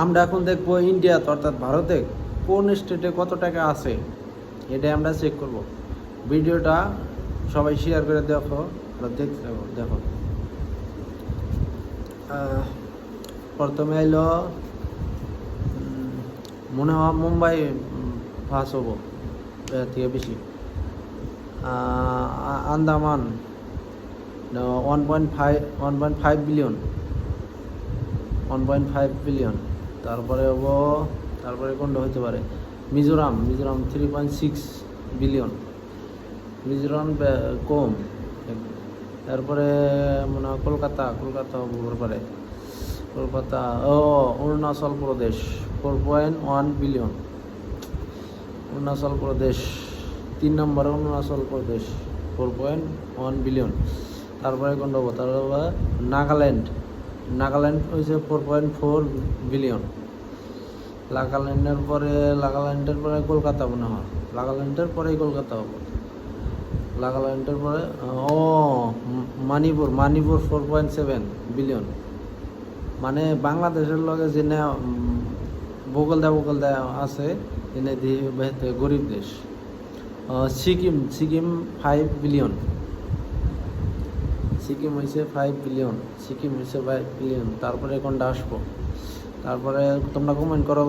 আমরা এখন দেখবো ইন্ডিয়াতে অর্থাৎ ভারতে কোন স্টেটে কত টাকা আছে, এটাই আমরা চেক করব। ভিডিওটা সবাই শেয়ার করে দেখো, দেখতে দেখো। প্রথমে এলো মনে হয় মুম্বাই ফার্স্ট হবো এর থেকে বেশি। Andaman 1.5 billion, 1.5 billion. তারপরে কোনটা হতে পারে? মিজোরাম 3.6 বিলিয়ন। মিজোরাম কম। তারপরে মনে হয় কলকাতা হতে পারে। কলকাতা অরুণাচল প্রদেশ 4.1 বিলিয়ন। অরুণাচল প্রদেশ 3 নম্বরে, অরুণাচল প্রদেশ 4.1 বিলিয়ন। তারপরে কোনটা হবো? তারপরে নাগাল্যান্ড হয়েছে 4.4 বিলিয়ন। নাগাল্যান্ডের পরে কলকাতা মনে হয়, নাগাল্যান্ডের পরেই কলকাতা হবো। নাগাল্যান্ডের পরে মণিপুর 4.7 বিলিয়ন। মানে বাংলাদেশের লগে যেনে বগল দেয়া আছে, এনে দিয়ে গরিব দেশ। সিকিম 5 বিলিয়ন। সিকিম হয়েছে 5 বিলিয়ন। তারপরে কোনটা আসবো? তারপরে তোমরা কমেন্ট করো।